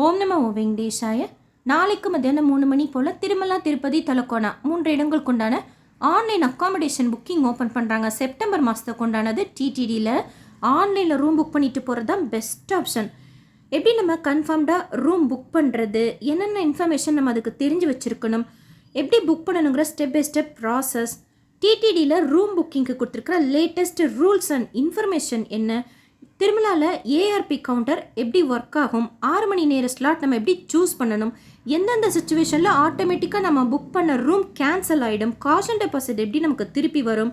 ஓம் நம ஓ வெங்கடேஷாய. நாளைக்கு மத்தியானம் 3 மணி போல் திருமலா திருப்பதி தலக்கோனா 3 இடங்களுக்கு உண்டான ஆன்லைன் அக்காமடேஷன் புக்கிங் ஓப்பன் பண்ணுறாங்க. செப்டம்பர் மாதத்துக்கு உண்டானது. டிடிடியில் ஆன்லைனில் ரூம் புக் பண்ணிட்டு போகிறது தான் பெஸ்ட் ஆப்ஷன். எப்படி நம்ம கன்ஃபார்ம்டாக ரூம் புக் பண்ணுறது, என்னென்ன இன்ஃபர்மேஷன் நம்ம அதுக்கு தெரிஞ்சு வச்சுருக்கணும், எப்படி புக் பண்ணணுங்கிற ஸ்டெப் பை ஸ்டெப் ப்ராசஸ், டிடிடியில் ரூம் புக்கிங்க்கு கொடுத்துருக்குற லேட்டஸ்ட் ரூல்ஸ் அண்ட் இன்ஃபர்மேஷன் என்ன, திருமலாவில் ஏஆர்பி கவுண்டர் எப்படி ஒர்க் ஆகும், 6 மணி நேர ஸ்லாட் நம்ம எப்படி சூஸ் பண்ணணும், எந்தெந்த சுச்சுவேஷனில் ஆட்டோமேட்டிக்காக நம்ம புக் பண்ண ரூம் கேன்சல் ஆகிடும், காஷன் டெபாசிட் எப்படி நமக்கு திருப்பி வரும்,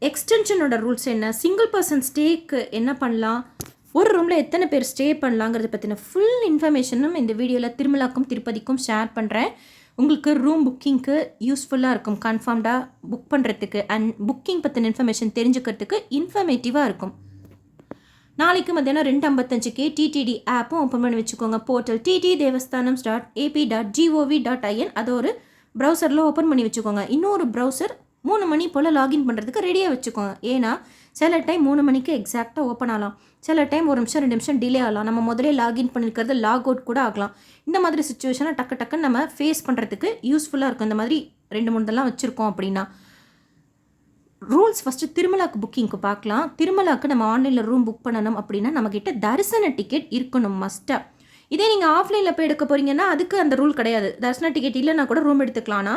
எக்ஸ்டென்ஷனோட ரூல்ஸ் என்ன, சிங்கிள் பர்சன் ஸ்டேக்கு என்ன பண்ணலாம், ஒரு ரூமில் எத்தனை பேர் ஸ்டே பண்ணலாங்கிறத பற்றின ஃபுல் இன்ஃபர்மேஷனும் இந்த வீடியோவில் திருமலாக்கும் திருப்பதிக்கும் ஷேர் பண்ணுறேன். உங்களுக்கு ரூம் புக்கிங்க்கு யூஸ்ஃபுல்லாக இருக்கும். கன்ஃபார்ம்டாக புக் பண்ணுறதுக்கு அண்ட் புக்கிங் பற்றின இன்ஃபர்மேஷன் தெரிஞ்சுக்கிறதுக்கு இன்ஃபர்மேட்டிவாக இருக்கும். நாளைக்கு மத்தியானம் 2:55க்கு டிடிடி ஆப்பும் ஓப்பன் பண்ணி வச்சுக்கோங்க. போர்ட்டல் ttdevastanam.ap.gov.in அதை ஒரு ப்ரௌசரில் ஓப்பன் பண்ணி வச்சுக்கோங்க. இன்னொரு ப்ரௌசர் 3 மணி போல் லாகின் பண்ணுறதுக்கு ரெடியாக வச்சுக்கோங்க. ஏன்னா சில டைம் 3 மணிக்கு எக்ஸாக்டாக ஓப்பன் ஆகலாம், சில டைம் 1 நிமிஷம் 2 நிமிஷம் டிலே ஆகலாம், நம்ம முதலே லாகின் பண்ணியிருக்கிறது லாக் அவுட் கூட ஆகலாம். இந்த மாதிரி சுச்சுவேஷனை டக்குன்னு நம்ம ஃபேஸ் பண்ணுறதுக்கு யூஸ்ஃபுல்லாக இருக்கும். இந்த மாதிரி 2-3 இதெல்லாம் வச்சுருக்கோம் அப்படின்னா. ரூல்ஸ் ஃபஸ்ட்டு திருமலாக்கு புக்கிங்க்கு பார்க்கலாம். திருமலாக்கு நம்ம ஆன்லைனில் ரூம் புக் பண்ணணும் அப்படின்னா நம்மக்கிட்ட தரிசன டிக்கெட் இருக்கணும் மஸ்ட்டாக. இதே நீங்கள் ஆஃப்லைனில் போய் எடுக்க போகிறீங்கன்னா அதுக்கு அந்த ரூல் கிடையாது. தரிசன டிக்கெட் இல்லைனா கூட ரூம் எடுத்துக்கலாம்னா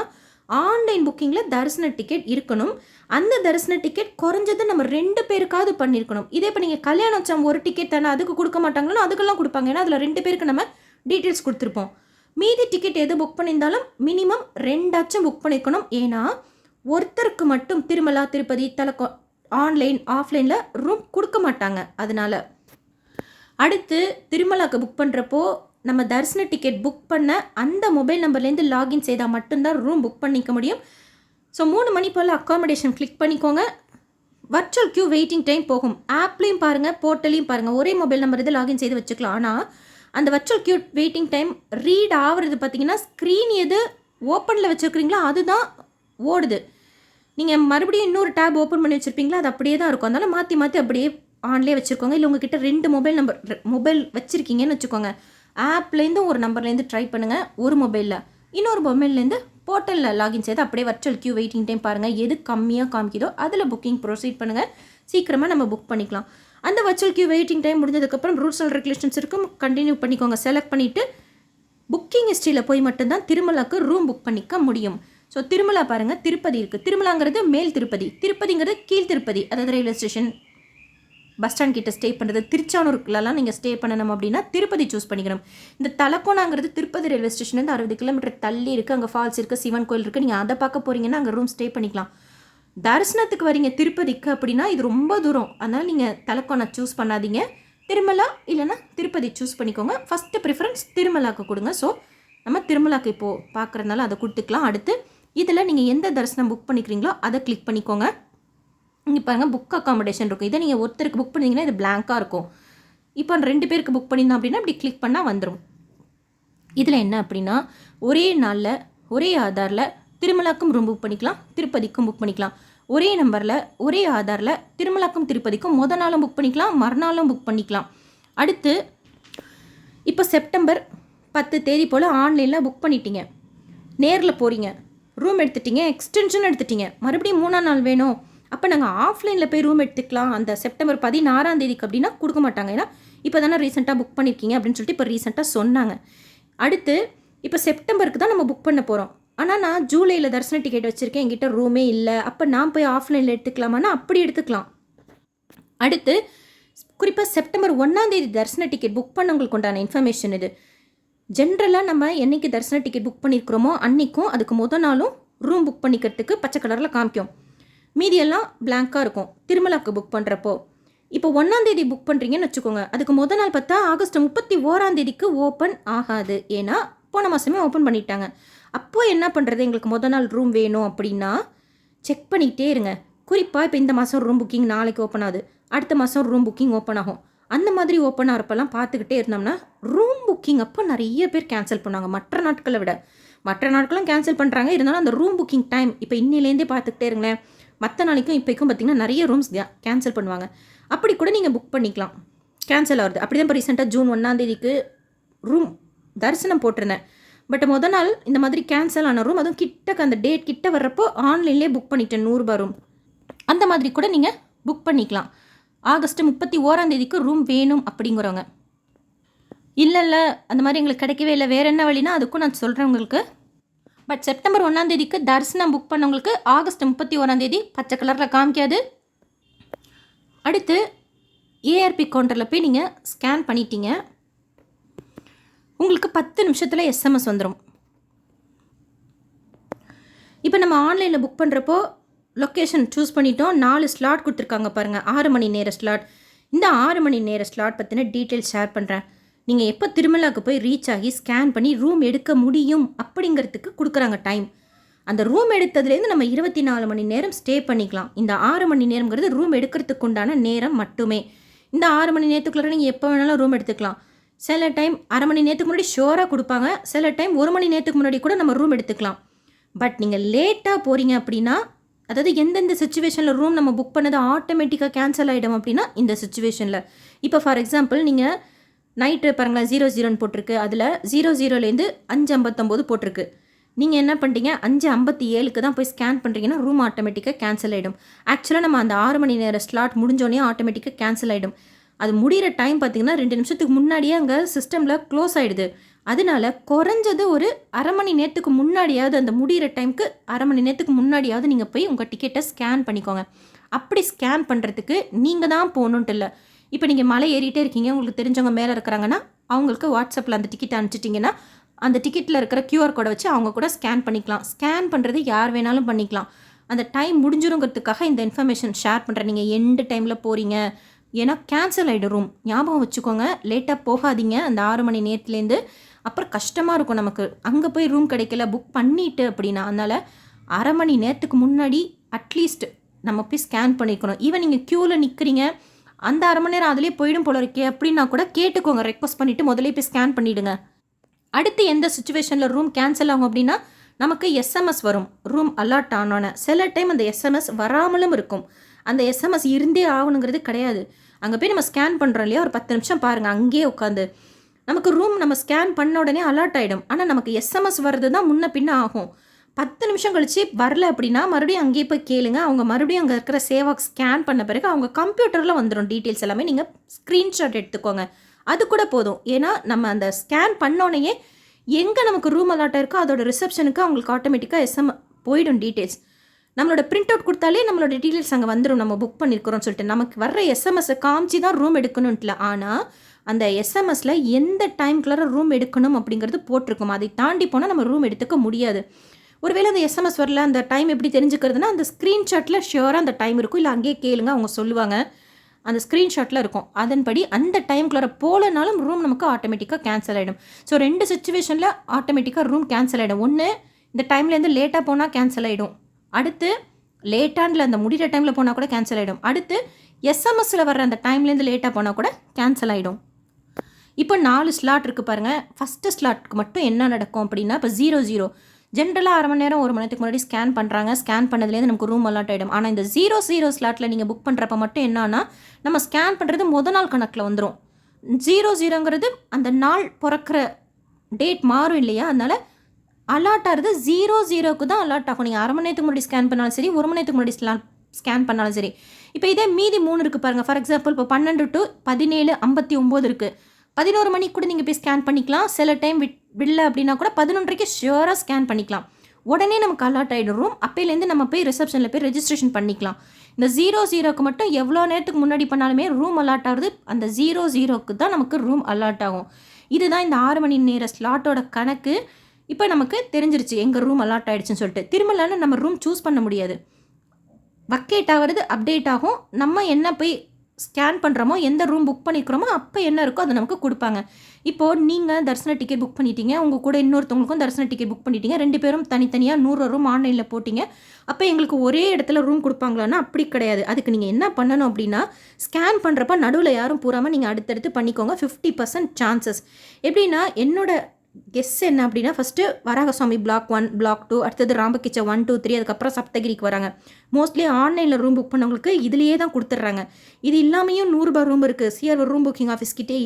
ஆன்லைன் புக்கிங்கில் தரிசன டிக்கெட் இருக்கணும். அந்த தரிசன டிக்கெட் குறைஞ்சது நம்ம 2 பேருக்காவது பண்ணியிருக்கணும். இதே இப்போ நீங்கள் கல்யாணம் வச்சோம் ஒரு டிக்கெட் தானே அதுக்கு கொடுக்க மாட்டாங்களோ அதுக்கெல்லாம் கொடுப்பாங்க. ஏன்னா அதில் 2 பேருக்கு நம்ம டீட்டெயில்ஸ் கொடுத்துருப்போம். மீதி டிக்கெட் எது புக் பண்ணியிருந்தாலும் மினிமம் 2 புக் பண்ணியிருக்கணும். ஏன்னா ஒருத்தருக்கு மட்டும் திருமலா திருப்பதி தலக்கோ ஆன்லைன் ஆஃப்லைனில் ரூம் கொடுக்க மாட்டாங்க. அதனால் அடுத்து திருமலாக்கு புக் பண்ணுறப்போ நம்ம தரிசன டிக்கெட் புக் பண்ண அந்த மொபைல் நம்பர்லேருந்து லாகின் செய்தால் மட்டும்தான் ரூம் புக் பண்ணிக்க முடியும். ஸோ 3 மணி போல் அக்காமடேஷன் கிளிக் பண்ணிக்கோங்க. வர்ச்சுவல் க்யூ வெயிட்டிங் டைம் போகும். ஆப்லேயும் பாருங்கள், போர்ட்டலையும் பாருங்கள், ஒரே மொபைல் நம்பர் இது லாகின் செய்து வச்சுக்கலாம். ஆனால் அந்த virtual Q waiting time read ஆகிறது பார்த்திங்கன்னா ஸ்க்ரீன் எது ஓப்பனில் வச்சுருக்கிறீங்களோ அதுதான் ஓடுது. நீங்கள் மறுபடியும் இன்னொரு டேப் ஓப்பன் பண்ணி வச்சுருப்பீங்களா அது அப்படியே தான் இருக்கும். அதனால் மாற்றி அப்படியே ஆன்லேயே வச்சுருக்கோங்க. இல்லை உங்ககிட்ட 2 மொபைல் வச்சுருக்கீங்கன்னு வச்சுக்கோங்க. ஆப்லேருந்து ஒரு நம்பர்லேருந்து ட்ரை பண்ணுங்கள், ஒரு மொபைலில் இன்னொரு மொபைல்லேருந்து போர்ட்டலில் லாகின் செய்து அப்படியே வர்ச்சுவல் க்யூ வெயிட்டிங் டைம் பாருங்கள். எது கம்மியாக காமிக்குதோ அதில் புக்கிங் ப்ரொசீட் பண்ணுங்கள். சீக்கிரமாக நம்ம புக் பண்ணிக்கலாம். அந்த வர்ச்சுவல் க்யூ வெயிட்டிங் டைம் முடிஞ்சதுக்கப்புறம் ரூல்ஸ் அண்ட் ரெகுலேஷன்ஸ் இருக்கும், கண்டினியூ பண்ணிக்கோங்க. செலக்ட் பண்ணிவிட்டு புக்கிங் ஹிஸ்ட்ரியில் போய் மட்டும்தான் திருமலாக்கு ரூம் புக் பண்ணிக்க முடியும். ஸோ திருமலா பாருங்கள், திருப்பதி இருக்குது. திருமலாங்கிறது மேல் திருப்பதி, திருப்பதிங்கிறது கீழ் திருப்பதி. அதாவது ரயில்வே ஸ்டேஷன் பஸ் ஸ்டாண்ட் கிட்ட ஸ்டே பண்ணுறது. திருச்சானூருக்குலாம் நீங்கள் ஸ்டே பண்ணணும் அப்படின்னா திருப்பதி சூஸ் பண்ணிக்கணும். இந்த தலக்கோனாங்கிறது திருப்பதி ரயில்வே ஸ்டேஷன்லேருந்து 60 கிலோமீட்டர் தள்ளி இருக்குது. அங்கே ஃபால்ஸ் இருக்குது, சிவன் கோயில் இருக்குது. நீங்கள் அதை பார்க்க போகிறீங்கன்னா அங்கே ரூம் ஸ்டே பண்ணிக்கலாம். தரிசனத்துக்கு வரீங்க திருப்பதிக்கு அப்படின்னா இது ரொம்ப தூரம், அதனால் நீங்கள் தலக்கோனா சூஸ் பண்ணாதீங்க. திருமலா இல்லைன்னா திருப்பதி சூஸ் பண்ணிக்கோங்க. ஃபஸ்ட்டு ப்ரிஃபரன்ஸ் திருமலாக்கு கொடுங்க. ஸோ நம்ம திருமலாக்கு இப்போது பார்க்குறதுனால அதை கொடுத்துக்கலாம். அடுத்து இதில் நீங்கள் எந்த தரிசனம் புக் பண்ணிக்கிறீங்களோ அதை கிளிக் பண்ணிக்கோங்க. இங்கே பாருங்கள் புக் அக்காமடேஷன் இருக்கும். இதை நீங்கள் ஒருத்தருக்கு புக் பண்ணிங்கன்னா இது பிளாங்காக இருக்கும். இப்போ 2 பேருக்கு புக் பண்ணியிருந்தோம் அப்படின்னா இப்படி கிளிக் பண்ணால் வந்துடும். இதில் என்ன அப்படின்னா ஒரே நாளில் ஒரே ஆதாரில் திருமலாக்கும் ரூம் புக் பண்ணிக்கலாம், திருப்பதிக்கும் புக் பண்ணிக்கலாம். ஒரே நம்பரில் ஒரே ஆதாரில் திருமலாக்கும் திருப்பதிக்கும் மொதல் நாளும் புக் பண்ணிக்கலாம், மறுநாளும் புக் பண்ணிக்கலாம். அடுத்து இப்போ செப்டம்பர் 10 தேதி போல் ஆன்லைனில் புக் பண்ணிட்டீங்க, நேரில் போகிறீங்க, ரூம் எடுத்துட்டிங்க, எக்ஸ்டென்ஷன் எடுத்துட்டிங்க, மறுபடியும் 3ஆம் நாள் வேணும். அப்போ நாங்கள் ஆஃப்லைனில் போய் ரூம் எடுத்துக்கலாம் அந்த செப்டம்பர் 16ஆம் தேதிக்கு அப்படின்னா கொடுக்க மாட்டாங்க. ஏன்னா இப்போ தானே ரீசெண்டாக புக் பண்ணியிருக்கீங்க அப்படின்னு சொல்லிட்டு இப்போ ரீசெண்டாக சொன்னாங்க. அடுத்து இப்போ செப்டம்பருக்கு தான் நம்ம புக் பண்ண போகிறோம். ஆனால் நான் ஜூலையில் தரிசன டிக்கெட் வச்சுருக்கேன், என்கிட்ட ரூமே இல்லை, அப்போ நான் போய் ஆஃப்லைனில் எடுத்துக்கலாமான்னா அப்படி எடுத்துக்கலாம். அடுத்து குறிப்பாக செப்டம்பர் 1ஆம் தேதி தரிசன டிக்கெட் புக் பண்ணவங்களுக்கு உண்டான இன்ஃபர்மேஷன் இது. ஜென்ரலாக நம்ம என்றைக்கு தரிசன டிக்கெட் புக் பண்ணியிருக்கிறோமோ அன்றைக்கும் அதுக்கு மொதல் நாளும் ரூம் புக் பண்ணிக்கிறதுக்கு பச்சை கலரில் காமிக்கும், மீதியெல்லாம் பிளாங்காக இருக்கும். திருமலாக்கு புக் பண்ணுறப்போ இப்போ 1ஆம் தேதி புக் பண்ணுறீங்கன்னு வச்சுக்கோங்க, அதுக்கு மொதல் நாள் பார்த்தா ஆகஸ்ட் 31ஆம் தேதிக்கு ஓப்பன் ஆகாது. ஏன்னா போன மாதமே ஓப்பன் பண்ணிட்டாங்க. அப்போது என்ன பண்ணுறது, எங்களுக்கு மொதல் நாள் ரூம் வேணும் அப்படின்னா செக் பண்ணிக்கிட்டே இருங்க. குறிப்பாக இப்போ இந்த மாதம் ரூம் புக்கிங் நாளைக்கு ஓப்பன் ஆகுது, அடுத்த மாதம் ரூம் புக்கிங் ஓப்பன் ஆகும். அந்த மாதிரி ஓப்பன் ஆகிறப்பெல்லாம் பார்த்துக்கிட்டே இருந்தோம்னா ரூம் புக்கிங் அப்போ நிறைய பேர் கேன்சல் பண்ணுவாங்க. மற்ற நாட்களை விட மற்ற நாட்களும் கேன்சல் பண்ணுறாங்க. இருந்தாலும் அந்த ரூம் புக்கிங் டைம் இப்போ இன்னிலேருந்தே பார்த்துக்கிட்டே இருங்களேன். மற்ற நாளைக்கும் இப்போக்கும் பார்த்திங்கன்னா நிறைய ரூம்ஸ் கேன்சல் பண்ணுவாங்க. அப்படி கூட நீங்கள் புக் பண்ணிக்கலாம், கேன்சல் ஆகுது. அப்படி தான் இப்போ ரீசெண்டாக ஜூன் 1ஆம் தேதிக்கு ரூம் தரிசனம் போட்டிருந்தேன். பட் மொதல் நாள் இந்த மாதிரி கேன்சல் ஆன ரூம், அதுவும் கிட்டக்கு அந்த டேட் கிட்ட வர்றப்போ ஆன்லைன்லேயே புக் பண்ணிட்டேன் 100 ரூம். அந்த மாதிரி கூட நீங்கள் புக் பண்ணிக்கலாம். ஆகஸ்ட் 31 ரூம் வேணும் அப்படிங்கிறவங்க. இல்லை அந்த மாதிரி எங்களுக்கு கிடைக்கவே இல்லை, வேறு என்ன வழினா அதுக்கும் நான் சொல்கிறேன் உங்களுக்கு. பட் செப்டம்பர் 1 தரிசனம் புக் பண்ணவங்களுக்கு ஆகஸ்ட் 31 பச்சை கலரில் காமிக்காது. அடுத்து ஏஆர்பி கவுண்டரில் போய் நீங்கள் ஸ்கேன் பண்ணிட்டீங்க, உங்களுக்கு 10 நிமிஷத்தில் எஸ்எம்எஸ் வந்துடும். இப்போ நம்ம ஆன்லைனில் புக் பண்ணுறப்போ லொக்கேஷன் சூஸ் பண்ணிட்டோம். 4 ஸ்லாட் கொடுத்துருக்காங்க பாருங்கள், 6 மணி நேர ஸ்லாட். இந்த 6 மணி நேர ஸ்லாட் பற்றின டீட்டெயில்ஸ் ஷேர் பண்ணுறேன். நீங்கள் எப்போ திருமலாவுக்கு போய் ரீச் ஆகி ஸ்கேன் பண்ணி ரூம் எடுக்க முடியும் அப்படிங்கிறதுக்கு கொடுக்குறாங்க டைம். அந்த ரூம் எடுத்ததுலேருந்து நம்ம 24 மணி நேரம் ஸ்டே பண்ணிக்கலாம். இந்த 6 மணி நேரம்ங்கிறது ரூம் எடுக்கிறதுக்கு உண்டான நேரம் மட்டுமே. இந்த 6 மணி நேரத்துக்குள்ளே நீங்கள் எப்போ வேணாலும் ரூம் எடுத்துக்கலாம். சில டைம் அரை மணி நேரத்துக்கு முன்னாடி ஷோராக கொடுப்பாங்க, சில டைம் 1 மணி நேரத்துக்கு முன்னாடி கூட நம்ம ரூம் எடுத்துக்கலாம். பட் நீங்கள் லேட்டாக போகிறீங்க அப்படின்னா, அதாவது எந்தெந்த சுச்சுவேஷனில் ரூம் நம்ம புக் பண்ணது ஆட்டோமேட்டிக்காக கேன்சல் ஆகிடும் அப்படின்னா இந்த சுச்சுவேஷனில். இப்போ ஃபார் எக்ஸாம்பிள் நீங்கள் நைட்டு பாருங்களேன் 00 போட்டிருக்கு, அதில் 00லேருந்து 5:59 போட்டிருக்கு. நீங்கள் என்ன பண்ணுறீங்க, 5:57 தான் போய் ஸ்கேன் பண்ணுறீங்கன்னா ரூம் ஆட்டோமேட்டிக்காக கேன்சல் ஆகிடும். ஆக்சுவலாக நம்ம அந்த 6 மணி நேரம் ஸ்லாட் முடிஞ்சோடனே ஆட்டோமேட்டிக்காக கேன்சல் ஆகிடும். அது முடிகிற டைம் பார்த்திங்கன்னா 2 நிமிஷத்துக்கு முன்னாடியே அங்கே சிஸ்டமில் க்ளோஸ் ஆகிடுது. அதனால குறைஞ்சது ஒரு அரை மணி நேரத்துக்கு முன்னாடியாவது, அந்த முடிகிற டைமுக்கு அரை மணி நேரத்துக்கு முன்னாடியாவது நீங்கள் போய் உங்கள் டிக்கெட்டை ஸ்கேன் பண்ணிக்கோங்க. அப்படி ஸ்கேன் பண்ணுறதுக்கு நீங்கள் தான் போகணுன்ட்டு இல்லை. இப்போ நீங்கள் மலை ஏறிட்டே இருக்கீங்க, உங்களுக்கு தெரிஞ்சவங்க மேலே இருக்கிறாங்கன்னா அவங்களுக்கு வாட்ஸ்அப்பில் அந்த டிக்கெட் அனுப்பிச்சிட்டிங்கன்னா அந்த டிக்கெட்டில் இருக்கிற QR கோடை வச்சு அவங்க கூட ஸ்கேன் பண்ணிக்கலாம். ஸ்கேன் பண்ணுறது யார் வேணாலும் பண்ணிக்கலாம். அந்த டைம் முடிஞ்சிருங்கிறதுக்காக இந்த இன்ஃபர்மேஷன் ஷேர் பண்ணுறேன். நீங்கள் எண்டு டைமில் போகிறீங்க, ஏன்னா கேன்சல் ஆகிடும் ரூம். ஞாபகம் வச்சுக்கோங்க, லேட்டாக போகாதீங்க அந்த 6 மணி நேரத்துலேருந்து. அப்புறம் கஷ்டமாக இருக்கும் நமக்கு, அங்கே போய் ரூம் கிடைக்கல புக் பண்ணிவிட்டு அப்படின்னா. அதனால் அரை மணி நேரத்துக்கு முன்னாடி அட்லீஸ்ட் நம்ம போய் ஸ்கேன் பண்ணிக்கணும். ஈவன் நீங்கள் க்யூவில் நிற்கிறீங்க, அந்த அரை மணி நேரம் அதிலே போயிடும் போல இருக்கே அப்படின்னா கூட கேட்டுக்கோங்க, ரெக்வஸ்ட் பண்ணிவிட்டு முதலே போய் ஸ்கேன் பண்ணிவிடுங்க. அடுத்து எந்த சுச்சுவேஷனில் ரூம் கேன்சல் ஆகும் அப்படின்னா, நமக்கு எஸ்எம்எஸ் வரும் ரூம் அலாட் ஆனோன்னு. சில டைம் அந்த எஸ்எம்எஸ் வராமலும் இருக்கும். அந்த எஸ்எம்எஸ் இருந்தே ஆகணுங்கிறது கிடையாது. அங்கே போய் நம்ம ஸ்கேன் பண்ணுறோம் இல்லையா, ஒரு 10 நிமிஷம் பாருங்கள், அங்கேயே உட்காந்து நமக்கு ரூம் நம்ம ஸ்கேன் பண்ண உடனே அலாட் ஆகிடும். ஆனால் நமக்கு எஸ்எம்எஸ் வர்றது தான் முன்ன பின்ன ஆகும். 10 நிமிஷம் கழிச்சு வரல அப்படின்னா மறுபடியும் அங்கேயே போய் கேளுங்க. அவங்க மறுபடியும் அங்கே இருக்கிற சேவாக் ஸ்கேன் பண்ண பிறகு அவங்க கம்ப்யூட்டரில் வந்துடும் டீட்டெயில்ஸ் எல்லாமே. நீங்கள் ஸ்க்ரீன்ஷாட் எடுத்துக்கோங்க, அது கூட போதும். ஏன்னா நம்ம அந்த ஸ்கேன் பண்ணோடனே எங்கே நமக்கு ரூம் அலாட் இருக்கோ அதோட ரிசப்ஷனுக்கு அவங்களுக்கு ஆட்டோமேட்டிக்காக போயிடும் டீட்டெயில்ஸ். நம்மளோட பிரிண்ட் அவுட் கொடுத்தாலே நம்மளோட டீட்டெயில்ஸ் அங்கே வந்துடும், நம்ம புக் பண்ணியிருக்கிறோம்னு சொல்லிட்டு. நமக்கு வர்ற எஸ்எம்எஸ்ஸை காமிச்சு தான் ரூம் எடுக்கணும்ல. ஆனால் அந்த எஸ்எம்எஸில் எந்த டைம்குள்ளார ரூம் எடுக்கணும் அப்படிங்கிறது போட்டிருக்கும். அதை தாண்டி போனால் நம்ம ரூம் எடுத்துக்க முடியாது. ஒருவேளை அந்த எஸ்எம்எஸ் வரல, அந்த டைம் எப்படி தெரிஞ்சுக்கிறதுனா, அந்த ஸ்க்ரீன்ஷாட்டில் ஷியோராக அந்த டைம் இருக்கும், இல்லை அங்கேயே கேளுங்க அவங்க சொல்லுவாங்க. அந்த ஸ்க்ரீன்ஷாட்டில் இருக்கும். அதன்படி அந்த டைம்குள்ளார போலனாலும் ரூம் நமக்கு ஆட்டோமேட்டிக்காக கேன்சல் ஆகிடும். ஸோ 2 சுச்சுவேஷனில் ஆட்டோமேட்டிக்காக ரூம் கேன்சல் ஆகிடும். ஒன்று, இந்த டைம்லேருந்து லேட்டாக போனால் கேன்சல் ஆகிடும். அடுத்து லேட்டாண்டில் அந்த முடிகிற டைமில் போனால் கூட கேன்சல் ஆகிடும். அடுத்து எஸ்எம்எஸில் வர்ற அந்த டைம்லேருந்து லேட்டாக போனால் கூட கேன்சல் ஆகிடும். இப்போ 4 ஸ்லாட் இருக்குது பாருங்கள். ஃபஸ்ட்டு ஸ்லாட்டுக்கு மட்டும் என்ன நடக்கும் அப்படின்னா, இப்போ 00 ஜென்ரலாக அரை மணி நேரம் 1 மணி நேரத்துக்கு முன்னாடி ஸ்கேன் பண்ணுறாங்க. ஸ்கேன் பண்ணதுலேருந்து நமக்கு ரூம் அலாட் ஆகிடும். ஆனால் இந்த 00 ஸ்லாட்டில் நீங்கள் புக் பண்ணுறப்ப மட்டும் என்னன்னா, நம்ம ஸ்கேன் பண்ணுறது முத நாள் கணக்கில் வந்துடும். 00ங்கிறது அந்த நாள் பிறக்கிற டேட் மாறும் இல்லையா, அதனால் அலாட் ஆகிறது 00க்கு தான் அலாட் ஆகும். நீங்கள் அரை மணி நேரத்துக்கு முன்னாடி ஸ்கேன் பண்ணாலும் சரி, 1 மணி நேரத்துக்கு முன்னாடி ஸ்கேன் பண்ணாலும் சரி. இப்போ இதே மீதி 3 இருக்குது பாருங்கள். ஃபார் எக்ஸாம்பிள் இப்போ 12 to 17:59 இருக்குது. 11 மணிக்கு கூட நீங்கள் போய் ஸ்கேன் பண்ணிக்கலாம். சில டைம் விடல அப்படின்னா கூட 11:30க்கு ஷியோராக ஸ்கேன் பண்ணிக்கலாம். உடனே நமக்கு அலாட் ஆகிடும் ரூம். அப்போலேருந்து நம்ம போய் ரிசப்ஷனில் போய் ரெஜிஸ்ட்ரேஷன் பண்ணிக்கலாம். இந்த 00க்கு மட்டும் எவ்வளோ நேரத்துக்கு முன்னாடி பண்ணாலுமே ரூம் அலாட் ஆகுது. அந்த 00க்கு தான் நமக்கு ரூம் அலாட் ஆகும். இதுதான் இந்த 6 மணி நேர ஸ்லாட்டோட கணக்கு. இப்போ நமக்கு தெரிஞ்சிருச்சு எங்கள் ரூம் அலாட் ஆகிடுச்சுன்னு சொல்லிட்டு. திரும்பலான்னு நம்ம ரூம் சூஸ் பண்ண முடியாது. வக்கேட் ஆகிறது அப்டேட் ஆகும். நம்ம என்ன போய் ஸ்கேன் பண்ணுறோமோ, எந்த ரூம் புக் பண்ணிக்கிறோமோ அப்போ என்ன இருக்கோ அதை நமக்கு கொடுப்பாங்க. இப்போது நீங்கள் தரிசன டிக்கெட் புக் பண்ணிட்டீங்க, உங்கள் கூட இன்னொருத்தவங்களுக்கும் தரிசன டிக்கெட் புக் பண்ணிட்டீங்க, 2 பேரும் தனித்தனியாக 100 ரூம் ஆன்லைனில் போட்டிங்க. அப்போ எங்களுக்கு ஒரே இடத்துல ரூம் கொடுப்பாங்களான்னா அப்படி கிடையாது. அதுக்கு நீங்கள் என்ன பண்ணணும் அப்படின்னா, ஸ்கேன் பண்ணுறப்ப நடுவில் யாரும் பூராமல் நீங்கள் அடுத்தடுத்து பண்ணிக்கோங்க. 50% சான்சஸ். எப்படின்னா, என்னோட கெஸ் என்ன அப்படின்னா, ஃபஸ்ட்டு வராகசுவாமி பிளாக் 1, பிளாக் 2, அடுத்தது ராம்பகிச்சா 1, 2, 3, அதுக்கப்புறம் சப்தகிரிக்கு வராங்க. மோஸ்ட்லி ஆன்லைனில் ரூம் புக் பண்ணவங்களுக்கு இதுலேயே தான் கொடுத்துட்றாங்க. இது இல்லாமையும் 100 ரூபா ரூம் இருக்குது. சிஆர் ரூம் புக்கிங் ஆஃபீஸ் கிட்டே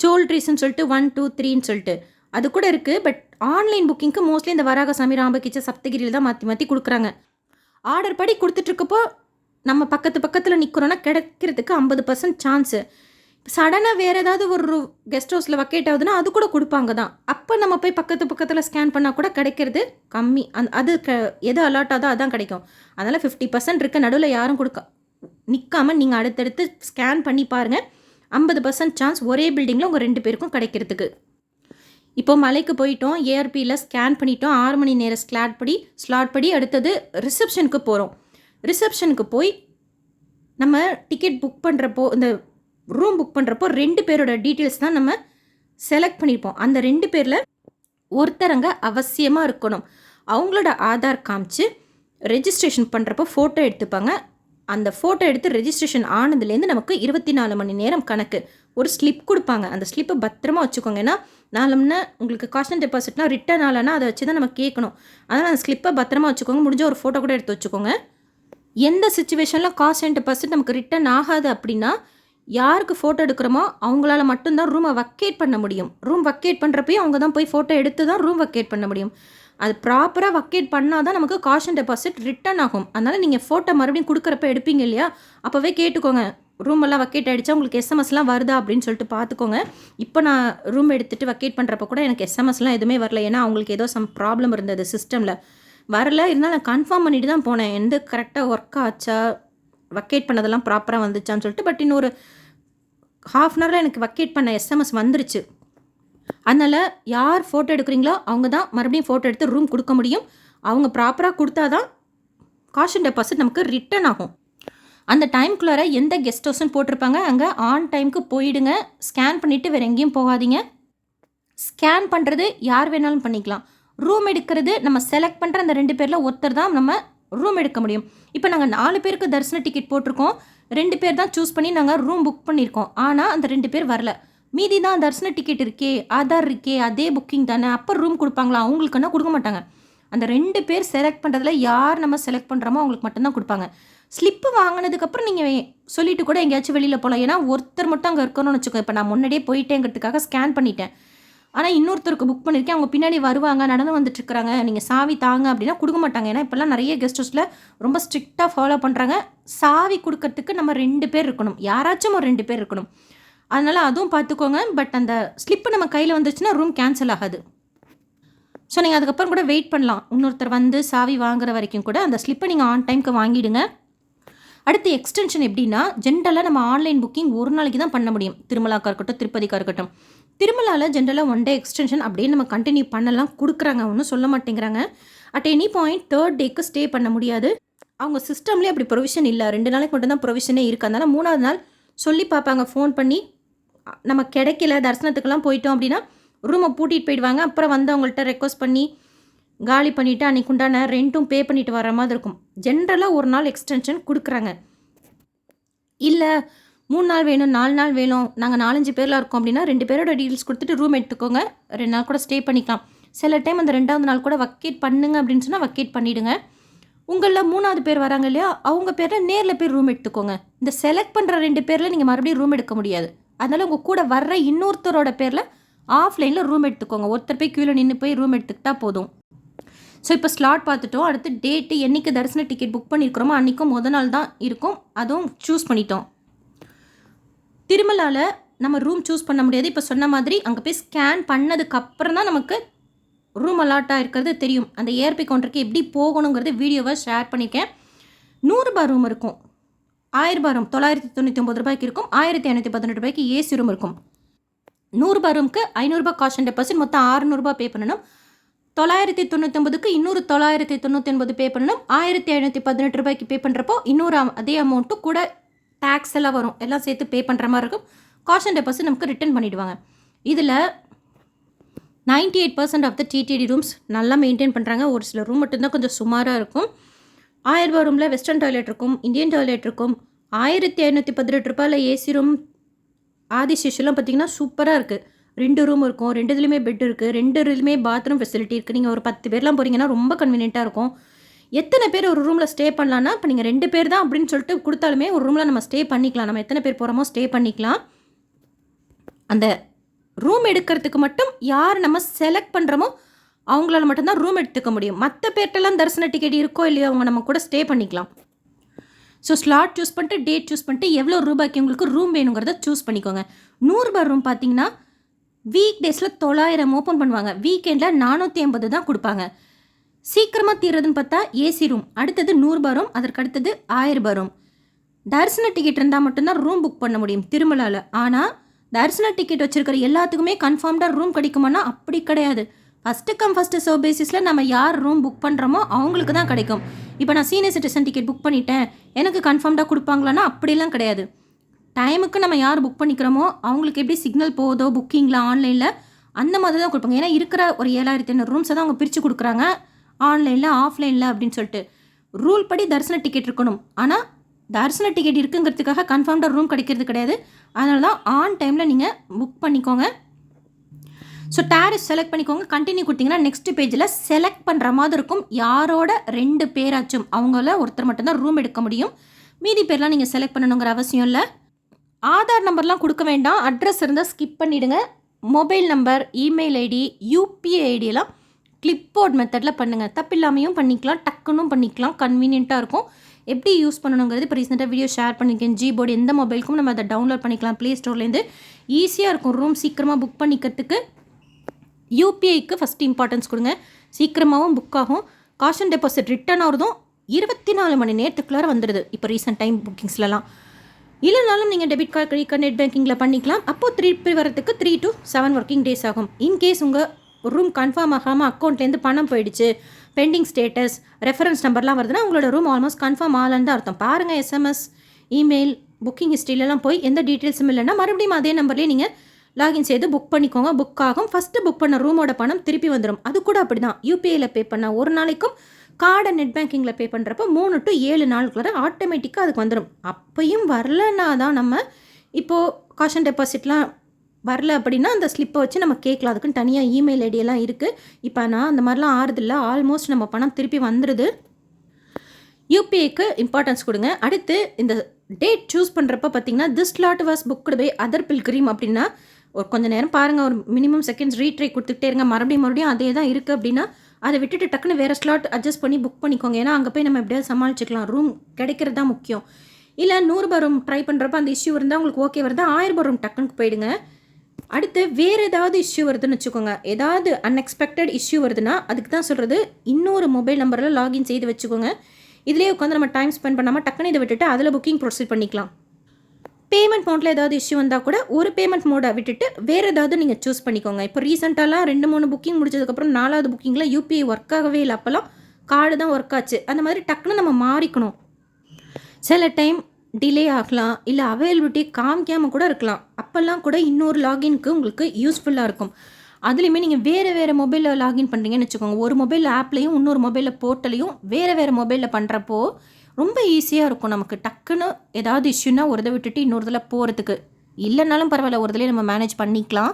சோல்ட்ரீஸ்ன்னு சொல்லிட்டு 1 2 3ன்னு சொல்லிட்டு அது கூட இருக்குது. பட் ஆன்லைன் புக்கிங்க்கு மோஸ்ட்லி இந்த வராகசாமி, ராம்பகிச்ச, சப்தகிரியில் தான் மாற்றி மாற்றி கொடுக்குறாங்க. ஆர்டர் படி கொடுத்துட்ருக்கப்போ நம்ம பக்கத்தில் நிற்கிறோன்னா கிடைக்கிறதுக்கு 50% சான்ஸு. சடனாக வேறு ஏதாவது ஒரு கெஸ்ட் ஹவுஸில் வக்கேட் ஆகுதுன்னா அது கூட கொடுப்பாங்க தான். அப்போ நம்ம போய் பக்கத்தில் ஸ்கேன் பண்ணால் கூட கிடைக்கிறது கம்மி. அது எது அலாட் ஆகுதோ அதான் கிடைக்கும். அதனால் 50% இருக்க நடுவில் யாரும் நிற்காமல் நீங்கள் அடுத்தடுத்து ஸ்கேன் பண்ணி பாருங்கள். 50% சான்ஸ் ஒரே பில்டிங்கில் உங்கள் 2 பேருக்கும் கிடைக்கிறதுக்கு. இப்போ மலைக்கு போயிட்டோம், ஏஆர்பியில் ஸ்கேன் பண்ணிட்டோம், 6 மணி நேரம் ஸ்லாட் படி அடுத்தது ரிசப்ஷனுக்கு போகிறோம். ரிசப்ஷனுக்கு போய் நம்ம டிக்கெட் புக் பண்ணுறப்போ, இந்த ரூம் புக் பண்ணுறப்போ 2 பேரோட டீட்டெயில்ஸ் தான் நம்ம செலக்ட் பண்ணியிருப்போம். அந்த 2 பேரில் ஒருத்தரங்க அவசியமாக இருக்கணும். அவங்களோட ஆதார் காமிச்சு ரெஜிஸ்ட்ரேஷன் பண்ணுறப்போ ஃபோட்டோ எடுத்துப்பாங்க. அந்த ஃபோட்டோ எடுத்து ரெஜிஸ்ட்ரேஷன் ஆனதுலேருந்து நமக்கு 24 மணி நேரம் கணக்கு ஒரு ஸ்லிப் கொடுப்பாங்க. அந்த ஸ்லிப்பை பத்திரமா வச்சுக்கோங்க. ஏன்னா நாளம்னா உங்களுக்கு காஸ்ட் அண்ட் டெபாசிட்னா ரிட்டர்ன் ஆகலைன்னா அதை வச்சு தான் நம்ம கேட்கணும். அதனால் அந்த ஸ்லிப்பை பத்திரமா வச்சுக்கோங்க. முடிஞ்ச ஒரு ஃபோட்டோ கூட எடுத்து வச்சுக்கோங்க. எந்த சுச்சுவேஷனில் காஸ்ட் அண்ட் டெபாசிட் நமக்கு ரிட்டர்ன் ஆகாது அப்படின்னா யாருக்கு ஃபோட்டோ எடுக்கிறோமோ அவங்களால மட்டும்தான் ரூமை வக்கேட் பண்ண முடியும். ரூம் வக்கேட் பண்ணுறப்பையும் அவங்க தான் போய் ஃபோட்டோ எடுத்து தான் ரூம் வக்கேட் பண்ண முடியும். அது ப்ராப்பராக வக்கேட் பண்ணால் தான் நமக்கு காஸ்ட் அண்ட் டெபாசிட் ரிட்டர்ன் ஆகும். அதனால் நீங்கள் ஃபோட்டோ மறுபடியும் கொடுக்குறப்ப எடுப்பீங்க இல்லையா, அப்போவே கேட்டுக்கோங்க, ரூம் எல்லாம் வக்கேட் ஆகிடுச்சா, உங்களுக்கு எஸ்எம்எஸ்லாம் வருதா அப்படின்னு சொல்லிட்டு பார்த்துக்கோங்க. இப்போ நான் ரூம் எடுத்துகிட்டு வக்கேட் பண்ணுறப்ப கூட எனக்கு எஸ்எம்எஸ்லாம் எதுவுமே வரல. ஏன்னா அவங்களுக்கு ஏதோ சம் ப்ராப்ளம் இருந்தது சிஸ்டமில், வரல. இருந்தாலும் நான் கன்ஃபார்ம் பண்ணிட்டு தான் போனேன், எந்த கரெக்டாக ஒர்க் ஆச்சா, வக்கேட் பண்ணதெல்லாம் ப்ராப்பராக வந்துச்சான்னு சொல்லிட்டு. பட் இன்னொரு ½ அன் ஹவரில் எனக்கு வக்கேட் பண்ண எஸ்எம்எஸ் வந்துருச்சு. அதனால் யார் ஃபோட்டோ எடுக்கிறீங்களோ அவங்க தான் மறுபடியும் ஃபோட்டோ எடுத்து ரூம் கொடுக்க முடியும். அவங்க ப்ராப்பராக கொடுத்தா தான் காஸ்ட் அண்ட் டெபாசிட் நமக்கு ரிட்டர்ன் ஆகும். அந்த டைம்குள்ளார எந்த கெஸ்ட் ஹவுஸ்ன்னு போட்டிருப்பாங்க அங்கே ஆன் டைமுக்கு போயிடுங்க. ஸ்கேன் பண்ணிவிட்டு வேறு எங்கேயும் போகாதீங்க. ஸ்கேன் பண்ணுறது யார் வேணாலும் பண்ணிக்கலாம். ரூம் எடுக்கிறது நம்ம செலக்ட் பண்ணுற அந்த 2 பேரில் ஒருத்தர் தான் நம்ம ரூம் எடுக்க முடியும். இப்போ நாங்கள் 4 பேருக்கு தரிசன டிக்கெட் போட்டிருக்கோம். 2 பேர் தான் சூஸ் பண்ணி நாங்கள் ரூம் புக் பண்ணியிருக்கோம். ஆனால் அந்த 2 பேர் வரல. மீதி தான் தரிசன டிக்கெட் இருக்கே, ஆதார் இருக்கே, அதே புக்கிங் தானே, அப்போ ரூம் கொடுப்பாங்களா? அவங்களுக்குன்னா கொடுக்க மாட்டாங்க. அந்த 2 பேர் செலக்ட் பண்ணுறதுல யார் நம்ம செலக்ட் பண்ணுறோமோ அவங்களுக்கு மட்டும்தான் கொடுப்பாங்க. ஸ்லிப்பு வாங்கினதுக்கப்புறம் நீங்கள் சொல்லிவிட்டு கூட எங்கேயாச்சும் வெளியில் போகலாம். ஏன்னா ஒருத்தர் மட்டும் அங்கே இருக்கணும்னு வச்சுக்கோங்க. இப்போ நான் முன்னாடியே போயிட்டேங்கிறதுக்காக ஸ்கேன் பண்ணிட்டேன். ஆனால் இன்னொருத்தருக்கு புக் பண்ணியிருக்கேன், அவங்க பின்னாடி வருவாங்க, நடந்து வந்துட்டுருக்குறாங்க, நீங்கள் சாவி தாங்க அப்படின்னா கொடுக்க மாட்டாங்க. ஏன்னா இப்போல்லாம் நிறைய கெஸ்ட் ஹவுஸில் ரொம்ப ஸ்ட்ரிக்டாக ஃபாலோ பண்ணுறாங்க. சாவி கொடுக்கறதுக்கு நம்ம 2 பேர் இருக்கணும், யாராச்சும் ஒரு 2 பேர் இருக்கணும். அதனால் அதுவும் பார்த்துக்கோங்க. பட் அந்த ஸ்லிப்பு நம்ம கையில் வந்துச்சுன்னா ரூம் கேன்சல் ஆகாது. ஸோ நீங்கள் அதுக்கப்புறம் கூட வெயிட் பண்ணலாம். இன்னொருத்தர் வந்து சாவி வாங்குற வரைக்கும் கூட அந்த ஸ்லிப்பை நீங்கள் ஆன் டைமுக்கு வாங்கிடுங்க. அடுத்து எக்ஸ்டென்ஷன் எப்படின்னா, ஜென்ரலாக நம்ம ஆன்லைன் புக்கிங் ஒரு நாளைக்கு தான் பண்ண முடியும். திருமலாக்கா இருக்கட்டும், திருப்பதிக்கா இருக்கட்டும். திருமலாவில் ஜென்ரலாக 1 டே எக்ஸ்டென்ஷன் அப்படியே நம்ம கண்டினியூ பண்ணலாம் கொடுக்குறாங்க, ஒன்றும் சொல்ல மாட்டேங்கிறாங்க. அட் எனி பாயிண்ட் 3rd டேக்கு ஸ்டே பண்ண முடியாது. அவங்க சிஸ்டம்லேயே அப்படி ப்ரொவிஷன் இல்லை. 2 நாளைக்கு மட்டும் தான் ப்ரொவிஷனே இருக்குது. அதனால் 3ஆவது நாள் சொல்லி பார்ப்பாங்க ஃபோன் பண்ணி, நம்ம கிடைக்கல, தரிசனத்துக்கெல்லாம் போயிட்டோம் அப்படின்னா ரூமை பூட்டிகிட்டு போயிடுவாங்க. அப்புறம் வந்து அவங்கள்ட்ட ரெக்வஸ்ட் பண்ணி காலி பண்ணிவிட்டு அன்றைக்கு உண்டான ரெண்ட்டும் பே பண்ணிவிட்டு வர மாதிரி இருக்கும். ஜென்ரலாக 1 நாள் எக்ஸ்டென்ஷன் கொடுக்குறாங்க. இல்லை 3 நாள் வேணும், 4 நாள் வேணும், நாங்கள் 4-5 பேர்லாம் இருக்கோம் அப்படின்னா 2 பேரோட டீட்டெயில்ஸ் கொடுத்துட்டு ரூம் எடுத்துக்கோங்க, 2 நாள் கூட ஸ்டே பண்ணிக்கலாம். சில டைம் அந்த 2ஆவது நாள் கூட வக்கேட் பண்ணுங்க அப்படின்னு சொன்னால் வக்கேட் பண்ணிவிடுங்க. உங்களில் 3ஆவது பேர் வராங்க இல்லையா, அவங்க பேரில் நேரில் போய் ரூம் எடுத்துக்கோங்க. இந்த செலக்ட் பண்ணுற 2 பேரில் நீங்கள் மறுபடியும் ரூம் எடுக்க முடியாது. அதனால் உங்கள் கூட வர்ற இன்னொருத்தரோட பேரில் ஆஃப்லைனில் ரூம் எடுத்துக்கோங்க. ஒருத்தர் போய் க்யூவில் நின்று போய் ரூம் எடுத்துக்கிட்டால் போதும். ஸோ இப்போ ஸ்லாட் பார்த்துட்டோம். அடுத்து டேட்டு என்றைக்கு தரிசன டிக்கெட் புக் பண்ணியிருக்கிறோமோ அன்றைக்கும் நாள் தான் இருக்கும், அதுவும் சூஸ் பண்ணிட்டோம். திருமலாவில் நம்ம ரூம் சூஸ் பண்ண முடியாது. இப்போ சொன்ன மாதிரி அங்கே போய் ஸ்கேன் பண்ணதுக்கப்புறம் தான் நமக்கு ரூம் அலாட்டாக இருக்கிறது தெரியும். அந்த ஏஆர்பி கவுண்டருக்கு எப்படி போகணுங்கிறது வீடியோவை ஷேர் பண்ணியிருக்கேன். 100 ரூபாய் ரூம் இருக்கும், 1000 ரூபாய் ரூம் 999 ரூபாய்க்கு இருக்கும், 1518 ரூபாய்க்கு ஏசி ரூம் இருக்கும். 100 ரூபாய் ரூமுக்கு 500 ரூபாய் காஸ்ட் அண்ட் டெபாசிட், மொத்தம் 600 ரூபாய் பே பண்ணணும். 999க்கு இன்னொரு 999 பே பண்ணணும். 1518 ரூபாய்க்கு பே பண்ணுறப்போ இன்னொரு அதே அமௌண்ட்டும் கூட டேக்ஸ் எல்லாம் வரும், எல்லாம் சேர்த்து பே பண்ணுற மாதிரி இருக்கும். காஸ்ட் அண்ட் டெபாசிட் நமக்கு ரிட்டர்ன் பண்ணிவிடுவாங்க. இதில் 98% ஆஃப் த டிடிடி ரூம்ஸ் நல்லா மெயின்டைன் பண்ணுறாங்க. ஒரு சில ரூம் மட்டும்தான் கொஞ்சம் சுமாராக இருக்கும். 1000 ரூபாய் ரூமில் வெஸ்டர்ன் டாய்லெட் இருக்கும், இந்தியன் டாய்லெட் இருக்கும். 1518 ரூபாயில் ஏசி ரூம் ஆதிசேஷெல்லாம் பார்த்திங்கன்னா சூப்பராக இருக்குது. 2 ரூம் இருக்கும், 2 இதுலேயுமே பெட் இருக்குது, 2 இதுலேயுமே பாத்ரூம் ஃபெசிலிட்டி இருக்குது. நீங்கள் ஒரு 10 பேர்லாம் போகிறீங்கன்னா ரொம்ப கன்வீனியண்ட்டாக இருக்கும். எத்தனை பேர் ஒரு ரூமில் ஸ்டே பண்ணலான்னா, இப்போ நீங்கள் 2 பேர் தான் அப்படின்னு சொல்லிட்டு கொடுத்தாலுமே ஒரு ரூமில் நம்ம ஸ்டே பண்ணிக்கலாம். நம்ம எத்தனை பேர் போகிறோமோ ஸ்டே பண்ணிக்கலாம். அந்த ரூம் எடுக்கிறதுக்கு மட்டும் யார் நம்ம செலக்ட் பண்ணுறோமோ அவங்களால மட்டும்தான் ரூம் எடுத்துக்க முடியும். மற்ற பேர்ட்டெல்லாம் தரிசன டிக்கெட் இருக்கோ இல்லையோ அவங்க நம்ம கூட ஸ்டே பண்ணிக்கலாம். ஸோ ஸ்லாட் சூஸ் பண்ணிட்டு டேட் சூஸ் பண்ணிட்டு எவ்வளோ ரூபாய்க்கு உங்களுக்கு ரூம் வேணுங்கிறத சூஸ் பண்ணிக்கோங்க. 100 ரூபாய் ரூம் பார்த்தீங்கன்னா வீக் டேஸில் 900 ஓப்பன் பண்ணுவாங்க, வீக்கெண்டில் 450 தான் கொடுப்பாங்க. சீக்கிரமாக தீர்றதுன்னு பார்த்தா ஏசி ரூம், அடுத்தது 100 ரூபாய் ரூம், அதற்கு அடுத்தது 1000 ரூபாய் ரூம். தரிசன டிக்கெட் இருந்தால் மட்டும்தான் ரூம் புக் பண்ண முடியும் திருமலாவில். ஆனால் தரிசன டிக்கெட் வச்சுருக்கிற எல்லாத்துக்குமே கன்ஃபார்ம்டாக ரூம் கிடைக்குமானா அப்படி கிடையாது. ஃபஸ்ட்டு கம் ஃபஸ்ட்டு சர்வ் பேசிஸில் நம்ம யார் ரூம் புக் பண்ணுறோமோ அவங்களுக்கு தான் கிடைக்கும். இப்போ நான் சீனியர் சிட்டிசன் டிக்கெட் புக் பண்ணிட்டேன், எனக்கு கன்ஃபார்ம்டாக கொடுப்பாங்களான்னா அப்படிலாம் கிடையாது. டைமுக்கு நம்ம யார் புக் பண்ணிக்கிறோமோ அவங்களுக்கு எப்படி சிக்னல் போகுதோ புக்கிங்கில் ஆன்லைனில் அந்த மாதிரி தான் கொடுப்பாங்க. ஏன்னா இருக்கிற ஒரு 7500 ரூம்ஸை தான் அவங்க பிரித்து கொடுக்குறாங்க ஆன்லைனில் ஆஃப்லைனில் அப்படின்னு சொல்லிட்டு. ரூல் படி தரிசன டிக்கெட் இருக்கணும், ஆனால் தரிசன டிக்கெட் இருக்குங்கிறதுக்காக கன்ஃபார்ம்டாக ரூம் கிடைக்கிறது கிடையாது. அதனால தான் ஆன் டைமில் நீங்கள் புக் பண்ணிக்கோங்க. ஸோ டேரிஸ் செலக்ட் பண்ணிக்கோங்க. கண்டினியூ கொடுத்தீங்கன்னா நெக்ஸ்ட் பேஜில் செலக்ட் பண்ணுற மாதிரி இருக்கும். யாரோட 2 பேராச்சும் அவங்கள ஒருத்தர் மட்டும்தான் ரூம் எடுக்க முடியும். மீதி பேர்லாம் நீங்கள் செலக்ட் பண்ணணுங்கிற அவசியம் இல்லை. ஆதார் நம்பர்லாம் கொடுக்க வேண்டாம், அட்ரஸ் இருந்தால் ஸ்கிப் பண்ணிவிடுங்க. Mobile number, email ID, UPI ஐடியெல்லாம் கிளிப்போர்ட் மெத்தடில் பண்ணுங்கள். தப்பில்லாமையும் பண்ணிக்கலாம், டக்குன்னும் பண்ணிக்கலாம், கன்வீனியண்ட்டாக இருக்கும். எப்படி யூஸ் பண்ணணுங்கிறது இப்போ ரீசெண்டாக வீடியோ ஷேர் பண்ணியிருக்கேன். ஜிபோர்டு எந்த மொபைலுக்கும் நம்ம அதை டவுன்லோட் பண்ணிக்கலாம் ப்ளே ஸ்டோர்லேருந்து. ஈஸியாக இருக்கும் ரூம் சீக்கிரமாக புக் பண்ணிக்கிறதுக்கு. யூபிஐக்கு ஃபஸ்ட்டு இம்பார்ட்டன்ஸ் கொடுங்க, சீக்கிரமாகவும் புக் ஆகும். காஷன் டெபாசிட் ரிட்டர்ன் ஆகிறதும் 24 மணி நேரத்துக்குள்ளார வந்துடுது இப்போ ரீசெண்ட் டைம் புக்கிங்ஸ்லாம். இல்லைனாலும் நீங்கள் debit card, credit card, net பேங்கிங்கில் பண்ணிக்கலாம். அப்போது திருப்பி வரத்துக்கு 3 to 7 ஒர்க்கிங் டேஸ் ஆகும். இன்கேஸ் உங்கள் ரூம் கன்ஃபார்ம் ஆகாமல் அக்கௌண்ட்லேருந்து பணம் போயிடுச்சு, பெண்டிங் ஸ்டேட்டஸ், ரெஃபரன்ஸ் நம்பர்லாம் வருதுன்னா உங்களோட ரூம் ஆல்மோஸ்ட் கன்ஃபார்ம் ஆகலன்னு தான் அர்த்தம். பாருங்கள், எஸ்எம்எஸ், இமெயில், புக்கிங் ஹிஸ்ட்ரியிலலாம் போய் எந்த டீட்டெயில்ஸும் இல்லைன்னா மறுபடியும் அதே நம்பர்லேயே நீங்கள் லாகின் செய்து புக் பண்ணிக்கோங்க. புக் ஆகும். ஃபஸ்ட்டு புக் பண்ண ரூமோட பணம் திருப்பி வந்துடும். அது கூட அப்படி தான். யூபிஐயில் பே பண்ண ஒரு நாளைக்கும், கார்டை நெட் பேங்கிங்கில் பே பண்ணுறப்போ 3 to 7 நாளுக்குள்ள ஆட்டோமேட்டிக்காக அதுக்கு வந்துடும். அப்பையும் வரலன்னா தான் நம்ம இப்போது காஷன் டெபாசிட்லாம் வரல அப்படின்னா அந்த ஸ்லிப்பை வச்சு நம்ம கேட்கலாம். அதுக்குன்னு தனியாக இமெயில் ஐடியெல்லாம் இருக்குது. இப்போ நான் அந்த மாதிரிலாம் ஆறுதில்லை, ஆல்மோஸ்ட் நம்ம பணம் திருப்பி வந்துடுது. யூபிஐக்கு இம்பார்ட்டன்ஸ் கொடுங்க. அடுத்து இந்த டேட் சூஸ் பண்ணுறப்ப பார்த்தீங்கன்னா this slot was booked by other pilgrim அப்படின்னா ஒரு கொஞ்சம் நேரம் பாருங்கள், ஒரு மினிமம் செகண்ட்ஸ் ரீட்ரை கொடுத்துக்கிட்டே இருங்க. மறுபடியும் அதே தான் இருக்குது அப்படின்னா அதை விட்டுட்டு டக்குன்னு வேறு ஸ்லாட் அட்ஜஸ்ட் பண்ணி புக் பண்ணிக்கோங்க. ஏன்னா அங்கே போய் நம்ம எப்படியாவது சமாளிச்சிக்கலாம். ரூம் கிடைக்கிறது தான் முக்கியம். இல்லை 100 ரூபாய் ரூம் ட்ரை பண்ணுறப்ப அந்த இஷ்யூ இருந்தால் உங்களுக்கு ஓகே வருது, 1000 ரூபாய் ரூம் டக்குன்னு போயிடுங்க. அடுத்து வேறு ஏதாவது இஷ்யூ வருதுன்னு வச்சுக்கோங்க, ஏதாவது அன்எக்ஸ்பெக்டட் இஷ்யூ வருதுன்னா அதுக்கு தான் சொல்கிறது இன்னொரு மொபைல் நம்பரில் லாகின் செய்து வச்சுக்கோங்க. இதிலே உட்காந்து நம்ம டைம் ஸ்பெண்ட் பண்ணாமல் டக்குன்னு இதை விட்டுட்டு அதில் புக்கிங் ப்ரொசீட் பண்ணிக்கலாம். பேமெண்ட் மோடில் ஏதாவது இஷ்யூ வந்தால் கூட ஒரு பேமெண்ட் மோடை விட்டுட்டு வேறு ஏதாவது நீங்கள் சூஸ் பண்ணிக்கோங்க. இப்போ ரீசெண்டாலாம் 2-3 புக்கிங் முடிச்சதுக்கப்புறம் 4வது புக்கிங்கில் யூபிஐ ஒர்க் ஆகவே இல்லை, அப்போல்லாம் கார்டு தான் ஒர்க் ஆச்சு. அந்த மாதிரி டக்குன்னு நம்ம மாறிக்கணும். சில டைம் டிலே ஆகலாம், இல்லை அவைலபிலிட்டி காமிக்காமல் கூட இருக்கலாம். அப்போல்லாம் கூட இன்னொரு லாகின்க்கு உங்களுக்கு யூஸ்ஃபுல்லாக இருக்கும். அதுலேயுமே நீங்கள் வேறு மொபைலில் லாகின் பண்ணுறீங்கன்னு வச்சுக்கோங்க. ஒரு மொபைல் ஆப்லேயும் இன்னொரு மொபைலில் போர்ட்டலையும் வேறு மொபைலில் பண்ணுறப்போ ரொம்ப ஈஸியாக இருக்கும். நமக்கு டக்குன்னு ஏதாவது இஷ்யூனா ஒரு இதை விட்டுட்டு இன்னொரு இதில் போகிறதுக்கு. இல்லைனாலும் பரவாயில்ல, ஒரு இதிலே நம்ம மேனேஜ் பண்ணிக்கலாம்.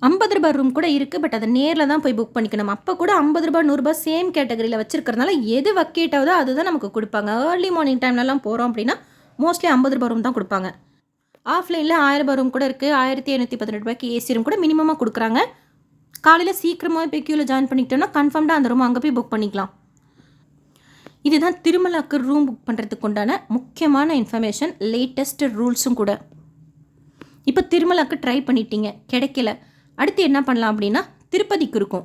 50 ரூபாய் ரூம் கூட இருக்குது, பட் அதை நேரில் தான் போய் புக் பண்ணிக்கணும். அப்போ கூட 50 ரூபாய் 100 ரூபாய் சேம் கேட்டகரியில் வச்சுருக்கிறதுனால எது வக்கேட் ஆகுதோ அதுதான் நமக்கு கொடுப்பாங்க. ஏர்லி மார்னிங் டைம்லலாம் போகிறோம் அப்படின்னா மோஸ்ட்லி 50 ரூபாய் ரூம் தான் கொடுப்பாங்க. ஆஃப்லைனில் 1000 ரூபாய் ரூம் கூட இருக்குது, 1718 ரூபாய்க்கு ஏசி ரூம் கூட மினிமமாக கொடுக்குறாங்க. காலையில் சீக்கிரமாக போய் க்யூவில் ஜாயின் பண்ணிக்கிட்டோம்னா கன்ஃபார்ம்டாக அந்த ரூம் அங்கே போய் புக் பண்ணிக்கலாம். இதுதான் திருமலாக்கு ரூம் புக் பண்ணுறதுக்கு உண்டான முக்கியமான இன்ஃபர்மேஷன், லேட்டஸ்ட் ரூல்ஸும் கூட. இப்போ திருமலாக்கு ட்ரை பண்ணிட்டீங்க, கிடைக்கல. அடுத்து என்ன பண்ணலாம் அப்படின்னா திருப்பதிக்கு இருக்கும்.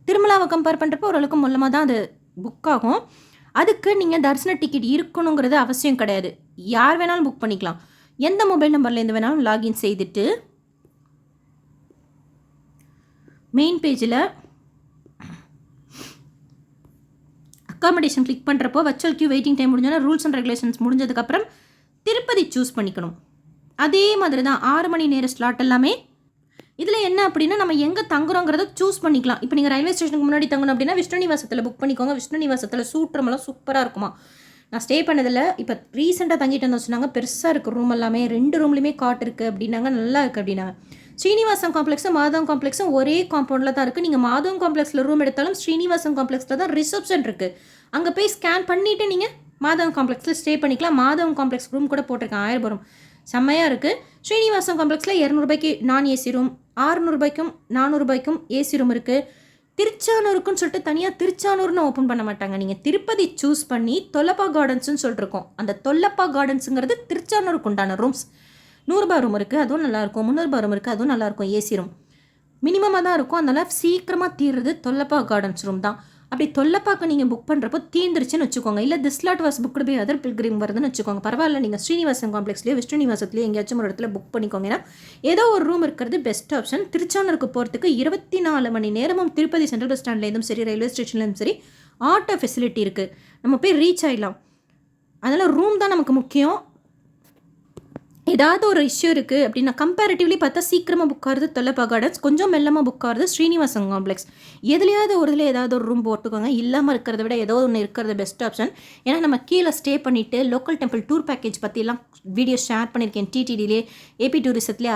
திருமலாவை கம்பேர் பண்ணுறப்போ ஓரளவுக்கு மூலமாக தான் அது புக் ஆகும். அதுக்கு நீங்கள் தரிசன டிக்கெட் இருக்கணுங்கிறது அவசியம் கிடையாது, யார் வேணாலும் புக் பண்ணிக்கலாம். எந்த மொபைல் நம்பர்லேருந்து வேணாலும் லாகின் செய்துட்டு மெயின் பேஜில் அக்காமடேஷன் கிளிக் பண்ணுறப்போ வர்ச்சுவல் கியூ வெயிட்டிங் டைம் முடிஞ்சோன்னா ரூல்ஸ் அண்ட் ரெகுலேஷன்ஸ் முடிஞ்சதுக்கப்புறம் திருப்பதி சூஸ் பண்ணிக்கணும். அதே மாதிரி தான் 6 மணி நேர ஸ்லாட் எல்லாமே. இதில் என்ன அப்படின்னா நம்ம எங்கே தங்குறோங்கிறத சூஸ் பண்ணிக்கலாம். இப்போ நீங்கள் ரயில்வே ஸ்டேஷனுக்கு முன்னாடி தங்கணும் அப்படின்னா விஷ்ணு நிவாசத்தில் புக் பண்ணிக்கோங்க. விஷ்ணு நிவாசத்தில் சூட்ரமெல்லாம் சூப்பராக இருக்குமா. நான் ஸ்டே பண்ணதில் இப்போ ரீசெண்டாக தங்கிட்டு வந்தோம் சொன்னாங்க, பெருசாக இருக்குது ரூம் எல்லாமே, 2 ரூம்லேயுமே காட் இருக்குது அப்படின்னாங்க, நல்லா இருக்குது அப்படின்னாங்க. ஸ்ரீனிவாசம் காம்ப்ளெக்ஸும் மாதவம் காம்ப்ளெக்ஸும் ஒரே காம்பவுண்டில் தான் இருக்குது. நீங்கள் மாதவம் காம்ப்ளெக்ஸில் ரூம் எடுத்தாலும் ஸ்ரீனிவாசம் காம்ப்ளெக்ஸில் தான் ரிசப்ஷன் இருக்குது. அங்கே போய் ஸ்கேன் பண்ணிவிட்டு நீங்கள் மாதவம் காம்ப்ளெக்ஸில் ஸ்டே பண்ணிக்கலாம். மாதவம் காம்ப்ளெக்ஸ் ரூம் கூட போட்டிருக்கேன் 1000 ரூம். செம்மையாக இருக்குது. ஸ்ரீனிவாசம் காம்ப்ளெக்ஸில் 200 நான் ஏசி ரூம், 600 400 ஏசி ரூம் இருக்குது. திருச்சானூருக்குன்னு சொல்லிட்டு தனியாக திருச்சானூர்னு ஓப்பன் பண்ண மாட்டாங்க. நீங்கள் திருப்பதி சூஸ் பண்ணி தொல்லப்பா கார்டன்ஸ்னு சொல்லிருக்கோம். அந்த தொல்லப்பா கார்டன்ஸுங்கிறது திருச்சானூருக்கு உண்டான ரூம்ஸ். 100 ரூம் இருக்குது, அதுவும் நல்லாயிருக்கும். 300 ரூம் இருக்குது, அதுவும் நல்லாயிருக்கும். ஏசி ரூம் மினிமமாக தான் இருக்கும். அதனால் சீக்கிரமாக தீர்றது தொல்லப்பா கார்டன்ஸ் ரூம் தான். அப்படி தொல்லப்பாக்கு நீங்கள் புக் பண்ணுறப்போ தீந்துருச்சுன்னு வச்சுக்கோங்க. இல்லை this slot was booked by other pilgrim வருதுன்னு வச்சுக்கோங்க. பரவாயில்ல, நீங்கள் ஸ்ரீனிவாசன் காம்ப்ளெக்ஸ்லேயோ விஷ்ணுநிவாசத்துலேயோ எங்கேயாச்சும் ஒரு இடத்துல புக் பண்ணிக்கோங்க. ஏன்னா ஏதோ ஒரு ரூம் இருக்கிறது பெஸ்ட் ஆப்ஷன். திருச்சானூருக்கு போகிறதுக்கு 24 மணி நேரமும் திருப்பதி சென்ட்ரல் பஸ் ஸ்டாண்ட்லேருந்தும் சரி, ரயில்வே ஸ்டேஷன்லேயும் சரி ஆட்டோ ஃபெசிலிட்டி இருக்குது. நம்ம போய் ரீச் ஆகிடலாம். அதனால் ரூம் தான் நமக்கு முக்கியம். ஏதாவது ஒரு இஷ்யூ இருக்குது அப்படின்னா கம்பேரிட்டிவ்லி பார்த்தா சீக்கிரமாக புக் ஆகுறது தொல்லப்பா கார்டன்ஸ், கொஞ்சம் மெல்லமாக புக் ஆகுறது ஸ்ரீனிவாசன் காம்ப்ளெக்ஸ். எதுலையாவது ஒரு இதில் ஏதாவது ஒரு ரூம் போட்டுக்கோங்க. இல்லாமல் இருக்கிறத விட ஏதோ ஒன்று இருக்கிறது பெஸ்ட் ஆப்ஷன். ஏன்னா நம்ம கீழே ஸ்டே பண்ணிவிட்டு லோக்கல் டெம்பிள் டூர் பேக்கேஜ் பற்றிலாம் வீடியோ ஷேர் பண்ணியிருக்கேன். டிடிடிலே ஏபி டூரிசத்துலேயே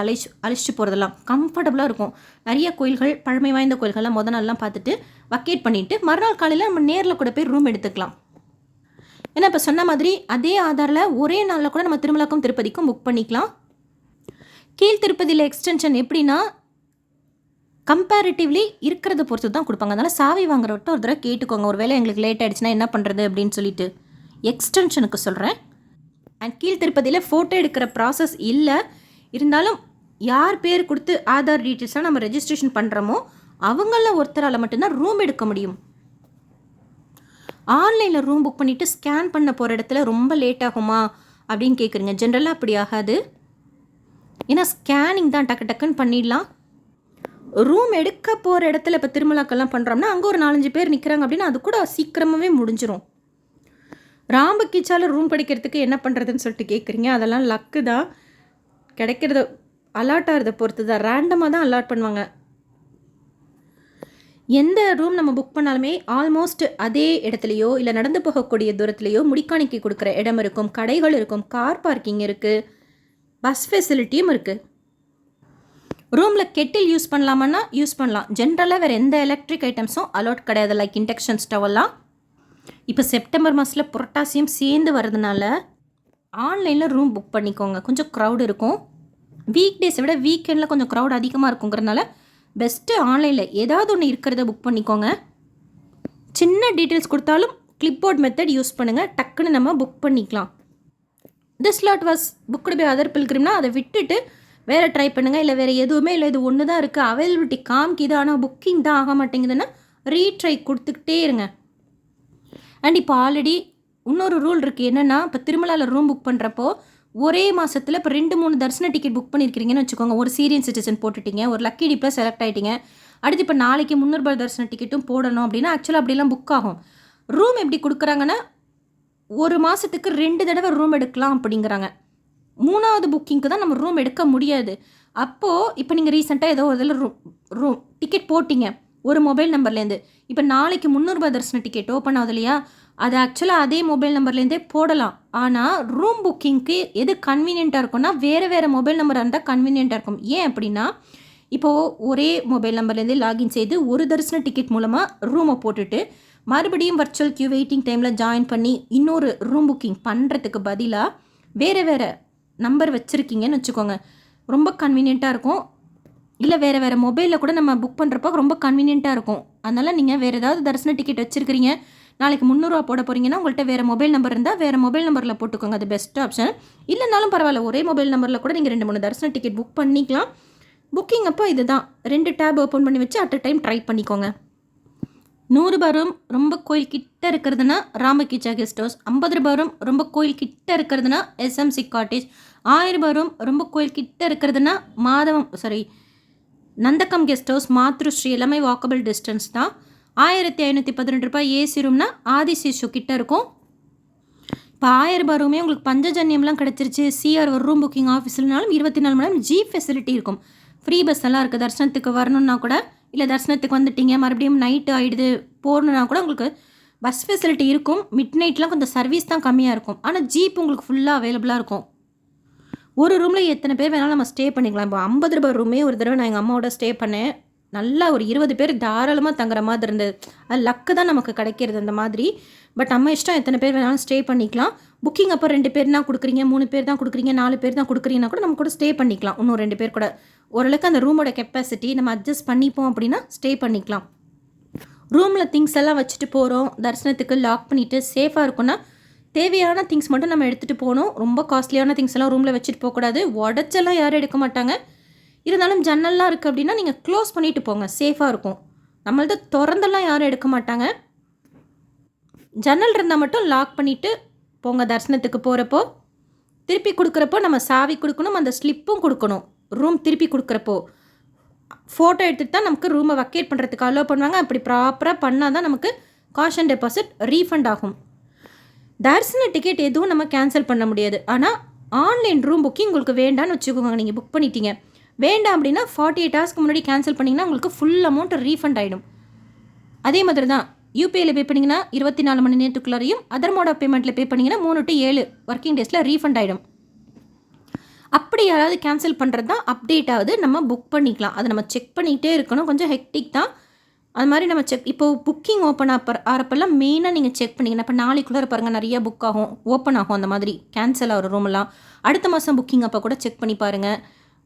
அழைச்சிட்டு போகிறதெல்லாம் கம்ஃபர்டபுளாக இருக்கும். நிறைய கோயில்கள், பழமை வாய்ந்த கோயில்கள்லாம் நாள்லாம் பார்த்துட்டு வக்கேட் பண்ணிவிட்டு மறுநாள் காலையில் நம்ம நேரில் கூட போய் ரூம் எடுத்துக்கலாம். ஏன்னா இப்போ சொன்ன மாதிரி அதே ஆதாரில் ஒரே நாளில் கூட நம்ம திருமலாக்கும் திருப்பதிக்கும் புக் பண்ணிக்கலாம். கீழ் திருப்பதியில் எக்ஸ்டென்ஷன் எப்படின்னா கம்பேரிட்டிவ்லி இருக்கிறத பொறுத்து தான் கொடுப்பாங்க. அதனால் சாவி வாங்குறவட்ட ஒரு தடவை கேட்டுக்கோங்க. ஒரு வேளை எங்களுக்கு லேட் ஆகிடுச்சுன்னா என்ன பண்ணுறது அப்படின்னு சொல்லிட்டு எக்ஸ்டென்ஷனுக்கு சொல்கிறேன். அண்ட் கீழ் திருப்பதியில் ஃபோட்டோ எடுக்கிற ப்ராசஸ் இல்லை. இருந்தாலும் யார் பேர் கொடுத்து ஆதார் டீட்டெயில்ஸ்லாம் நம்ம ரெஜிஸ்ட்ரேஷன் பண்ணுறோமோ அவங்கள ஒருத்தரால் மட்டும்தான் ரூம் எடுக்க முடியும். ஆன்லைனில் ரூம் புக் பண்ணிவிட்டு ஸ்கேன் பண்ண போகிற இடத்துல ரொம்ப லேட் ஆகுமா அப்படின்னு கேட்குறீங்க. ஜென்ரலாக அப்படி ஆகாது. ஏன்னா ஸ்கேனிங் தான் டக்குன்னு பண்ணிடலாம். ரூம் எடுக்க போகிற இடத்துல இப்போ திருமலாக்கெல்லாம் பண்ணுறோம்னா அங்கே ஒரு 4-5 பேர் நிற்கிறாங்க அப்படின்னா அது கூட சீக்கிரமாகவே முடிஞ்சிடும். ராம்பக்கிச்சால ரூம் படிக்கிறதுக்கு என்ன பண்ணுறதுன்னு சொல்லிட்டு கேட்குறீங்க. அதெல்லாம் லக்கு தான். கிடைக்கிறத அலாட் ஆகிறத பொறுத்து தான். ரேண்டமாக தான் அலாட் பண்ணுவாங்க. எந்த ரூம் நம்ம புக் பண்ணாலுமே ஆல்மோஸ்ட் அதே இடத்துலையோ இல்லை நடந்து போகக்கூடிய தூரத்துலையோ முடிக்காணிக்கை கொடுக்குற இடம் இருக்கும், கடைகள் இருக்கும், கார் பார்க்கிங் இருக்குது, பஸ் ஃபெசிலிட்டியும் இருக்குது. ரூமில் கெட்டில் யூஸ் பண்ணலாமன்னா யூஸ் பண்ணலாம். ஜென்ரலாக வேறு எந்த எலக்ட்ரிக் ஐட்டம்ஸும் அலோட் கிடையாது. லைக் இண்டக்ஷன் ஸ்டவெல்லாம் இப்போ செப்டம்பர் மாதத்தில் புரட்டாசியும் சேர்ந்து வர்றதுனால ஆன்லைனில் ரூம் புக் பண்ணிக்கோங்க. கொஞ்சம் க்ரௌட் இருக்கும். வீக் டேஸை விட வீக்கெண்டில் கொஞ்சம் க்ரௌட் அதிகமாக இருக்குங்கிறதுனால பெஸ்ட்டு ஆன்லைனில் ஏதாவது ஒன்று இருக்கிறத புக் பண்ணிக்கோங்க. சின்ன டீட்டெயில்ஸ் கொடுத்தாலும் கிளிப்போர்ட் மெத்தட் யூஸ் பண்ணுங்கள். டக்குன்னு நம்ம புக் பண்ணிக்கலாம். This slot was booked by other பில்கிரிம்னா அதை விட்டுட்டு வேறு ட்ரை பண்ணுங்கள். இல்லை வேறு எதுவுமே இல்லை, இது ஒன்று தான் இருக்குது, அவைலபிலிட்டி காமிக்குது ஆனால் புக்கிங் தான் ஆக மாட்டேங்குதுன்னா ரீட்ரை கொடுத்துக்கிட்டே இருங்க. அண்ட் இப்போ ஆல்ரெடி இன்னொரு ரூல் இருக்குது. என்னென்னா இப்போ திருமலாவில் ரூம் புக் பண்ணுறப்போ ஒரே மாதத்தில் இப்போ 2-3 தரிசன டிக்கெட் புக் பண்ணியிருக்கிறீங்கன்னு வச்சுக்கோங்க. ஒரு சீரியன் சிட்டிசன் போட்டுட்டீங்க, ஒரு லக்கி டிப்பில் செலக்ட் ஆகிட்டீங்க. அடுத்து இப்போ நாளைக்கு 300 தரிசன டிக்கெட்டும் போடணும் அப்படின்னா ஆக்சுவலாக அப்படிலாம் புக் ஆகும். ரூம் எப்படி கொடுக்குறாங்கன்னா ஒரு மாதத்துக்கு 2 தடவை ரூம் எடுக்கலாம் அப்படிங்கிறாங்க. 3வது புக்கிங்க்கு தான் நம்ம ரூம் எடுக்க முடியாது. அப்போது இப்போ நீங்கள் ரீசெண்டாக ஏதோ ஒரு இதில் ரூம் டிக்கெட் போட்டிங்க ஒரு மொபைல் நம்பர்லேருந்து. இப்போ நாளைக்கு 300 தரிசன டிக்கெட் ஓப்பன் ஆகுது இல்லையா, அது ஆக்சுவலாக அதே மொபைல் நம்பர்லேருந்தே போடலாம். ஆனால் ரூம் புக்கிங்க்கு எது கன்வீனியண்ட்டாக இருக்கும்னா வேறு மொபைல் நம்பராக இருந்தால் கன்வீனியண்ட்டாக இருக்கும். ஏன் அப்படின்னா இப்போது ஒரே மொபைல் நம்பர்லேருந்தே லாகின் செய்து ஒரு தரிசன டிக்கெட் மூலமாக ரூமை போட்டுட்டு மறுபடியும் வர்ச்சுவல் கியூ வெயிட்டிங் டைமில் ஜாயின் பண்ணி இன்னொரு ரூம் புக்கிங் பண்ணுறதுக்கு பதிலாக வேறு நம்பர் வச்சுருக்கீங்கன்னு வச்சுக்கோங்க, ரொம்ப கன்வீனியண்ட்டாக இருக்கும். இல்லை வேறு மொபைலில் கூட நம்ம புக் பண்ணுறப்போ ரொம்ப கன்வீனியண்ட்டாக இருக்கும். அதனால் நீங்கள் வேறு ஏதாவது தரிசன டிக்கெட் வச்சுருக்கிறீங்க, நாளைக்கு 300 போட போகிறீங்கன்னா உங்கள்கிட்ட வேறு மொபைல் நம்பர் இருந்தால் வேறு மொபைல் நம்பரில் போட்டுக்கோங்க. அது பெஸ்ட் ஆப்ஷன். இல்லைனாலும் பரவாயில்ல, ஒரே மொபைல் நம்பரில் கூட நீங்கள் 2-3 தரிசன டிக்கெட் புக் பண்ணிக்கலாம். புக்கிங் அப்போ இதுதான் 2 டேப் ஓப்பன் பண்ணி வச்சு அட் அ டைம் ட்ரை பண்ணிக்கோங்க. 100 ரூம் ரொம்ப கோயில் கிட்ட இருக்கிறதுனா ராமகிச்சா கெஸ்ட் ஹவுஸ், 50 ரூம் ரொம்ப கோயில் கிட்ட இருக்கிறதுனா எஸ்எம்சி காட்டேஜ், 1000 ரூம் ரொம்ப கோயில் கிட்ட இருக்கிறதுனா நந்தகம் கெஸ்ட் ஹவுஸ், மாத்ருஸ்ரீ எல்லாமே வாக்கபிள் டிஸ்டன்ஸ் தான். 1512 ஏசி ரூம்னா ஆதிசேஷு கிட்ட இருக்கும். இப்போ 1000 ரூமே உங்களுக்கு பஞ்சஜன்யம்லாம் கிடச்சிருச்சு. சிஆர் ஒரு ரூம் புக்கிங் ஆஃபீஸ்னாலும் 24 மணி நேரம் ஜீப் ஃபெசிலிட்டி இருக்கும். ஃப்ரீ பஸ் எல்லாம் இருக்குது. தரிசனத்துக்கு வரணுன்னா கூட, இல்லை தரிசனத்துக்கு வந்துட்டீங்க மறுபடியும் நைட்டு ஆகிடுது போகணுன்னா கூட உங்களுக்கு பஸ் ஃபெசிலிட்டி இருக்கும். மிட் நைட்லாம் கொஞ்சம் சர்வீஸ் தான் கம்மியாக இருக்கும். ஆனால் ஜீப் உங்களுக்கு ஃபுல்லாக அவைலபிளாக இருக்கும். ஒரு ரூமில் எத்தனை பேர் வேணாலும் நம்ம ஸ்டே பண்ணிக்கலாம். இப்போ 50 ரூமே ஒரு தடவை நான் எங்கள் அம்மாவோட ஸ்டே பண்ணேன். நல்லா ஒரு 20 பேர் தாராளமாக தங்குற மாதிரி இருந்தது. அது லக்கு தான் நமக்கு கிடைக்கிறது அந்த மாதிரி. பட் நம்ம இஷ்டம் எத்தனை பேர் வேணாலும் ஸ்டே பண்ணிக்கலாம். புக்கிங் அப்போ 2 பேர் தான் கொடுக்குறீங்க, 3 பேர் தான் கொடுக்குறீங்க, 4 பேர் தான் கொடுக்குறீங்கன்னா கூட நம்ம கூட ஸ்டே பண்ணிக்கலாம். இன்னும் 2 பேர் கூட ஓரளவுக்கு அந்த ரூமோட கெப்பாசிட்டி நம்ம அட்ஜஸ்ட் பண்ணிப்போம் அப்படின்னா ஸ்டே பண்ணிக்கலாம். ரூமில் திங்ஸ் எல்லாம் வச்சுட்டு போகிறோம், தரிசனத்துக்கு லாக் பண்ணிவிட்டு சேஃபாக இருக்கும்னா தேவையான திங்ஸ் மட்டும் நம்ம எடுத்துகிட்டு போகணும். ரொம்ப காஸ்ட்லியான திங்ஸ் எல்லாம் ரூமில் வச்சுட்டு போகக்கூடாது. உடச்செல்லாம் யாரும் எடுக்க மாட்டாங்க. இருந்தாலும் ஜன்னல்லாம் இருக்குது அப்படின்னா நீங்கள் க்ளோஸ் பண்ணிவிட்டு போங்க, சேஃபாக இருக்கும். நம்மள்ட்ட திறந்தெல்லாம் யாரும் எடுக்க மாட்டாங்க. ஜன்னல் இருந்தால் மட்டும் லாக் பண்ணிவிட்டு போங்க. தரிசனத்துக்கு போகிறப்போ திருப்பி கொடுக்குறப்போ நம்ம சாவி கொடுக்கணும், அந்த ஸ்லிப்பும் கொடுக்கணும். ரூம் திருப்பி கொடுக்குறப்போ ஃபோட்டோ எடுத்துகிட்டு தான் நமக்கு ரூமை வக்கேட் பண்ணுறதுக்கு அலோவ் பண்ணுவாங்க. அப்படி ப்ராப்பராக பண்ணால் தான் நமக்கு காஷன் டெபாசிட் ரீஃபண்ட் ஆகும். தரிசன டிக்கெட் எதுவும் நம்ம கேன்சல் பண்ண முடியாது. ஆனால் ஆன்லைன் ரூம் புக்கிங் உங்களுக்கு வேண்டான்னு வச்சுக்கோங்க. நீங்கள் புக் பண்ணிட்டீங்க, வேண்டாம் அப்படின்னா 48 ஹவர்ஸ்க்கு முன்னாடி கேன்சல் பண்ணிங்கன்னா உங்களுக்கு ஃபுல் அமௌண்ட் ரீஃபண்ட் ஆகிடும். அதே மாதிரி தான் யூபிஐயில் பே பண்ணிங்கன்னா 24 மணி நேரத்துக்குள்ளாரையும், அதர் மோட் ஆஃப் பேமெண்ட்டில் பே பண்ணிங்கன்னா 3 to 7 ஒர்க்கிங் டேஸில் ரீஃபண்ட் ஆகிடும். அப்படி யாராவது கேன்சல் பண்ணுறது தான் அப்டேட் ஆகுது, நம்ம புக் பண்ணிக்கலாம். அதை நம்ம செக் பண்ணிகிட்டே இருக்கணும். கொஞ்சம் ஹெக்டிக் தான். அது மாதிரி நம்ம இப்போது புக்கிங் ஓப்பன் ஆகிறப்பெல்லாம் மெயினாக நீங்கள் செக் பண்ணிங்கன்னா, இப்போ நாளைக்குள்ளே பாருங்கள் நிறையா புக் ஆகும், ஓப்பன் ஆகும். அந்த மாதிரி கேன்சல் ஆகிற ரூமெல்லாம் அடுத்த மாதம் புக்கிங் அப்போ கூட செக் பண்ணி பாருங்கள்.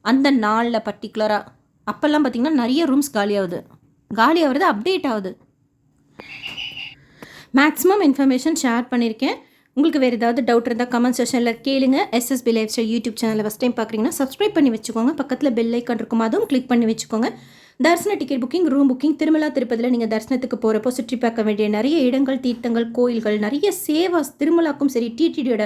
அந்த நாளில் பர்டிகுலராக அப்போல்லாம் பார்த்திங்கன்னா நிறைய ரூம்ஸ் காலியாகிறது அப்டேட் ஆகுது. மேக்ஸிமம் இன்ஃபர்மேஷன் ஷேர் பண்ணியிருக்கேன். உங்களுக்கு வேறு ஏதாவது டவுட் இருந்தால் கமெண்ட் செக்ஷனில் கேளுங்க. SSB லைஃப் ஸ்டைல் யூடியூப் சேனலில் ஃபஸ்ட் டைம் பார்க்குறீங்கன்னா சப்ஸ்கிரைப் பண்ணி வச்சுக்கோங்க. பக்கத்தில் பெல் ஐக்கான் இருக்கும், அதுவும் கிளிக் பண்ணி வச்சுக்கோங்க. தரிசன ticket booking, room booking, Tirumala திருப்பதியில் நீங்கள் தரிசனத்துக்கு போகிறப்போ சுற்றி பார்க்க வேண்டிய நிறைய இடங்கள், தீர்த்தங்கள், கோயில்கள், நிறைய சேவாஸ், திருமலாக்கும் சரி, டிடிடியோட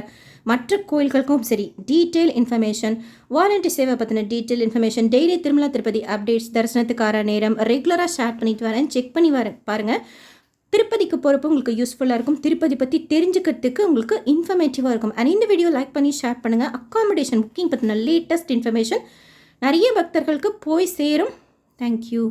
மற்ற கோயில்களுக்கும் சரி டீட்டெயில் இன்ஃபர்மேஷன், வாலண்டியர் சேவை பற்றின detail information, daily Tirumala Tirupati updates, தரிசனத்துக்கான நேரம் ரெகுலராக ஷேர் பண்ணிட்டு வரேன். செக் பண்ணி பாருங்கள். திருப்பதிக்கு போகிறப்போ உங்களுக்கு யூஸ்ஃபுல்லாக இருக்கும். திருப்பதி பற்றி தெரிஞ்சுக்கிறதுக்கு உங்களுக்கு இன்ஃபர்மேட்டிவாக இருக்கும். அண்ட் இந்த வீடியோ லைக் பண்ணி ஷேர் பண்ணுங்கள். அக்காமடேஷன் புக்கிங் பற்றின லேட்டஸ்ட் இன்ஃபர்மேஷன் நிறைய பக்தர்களுக்கு போய் சேரும். தேங்க்யூ.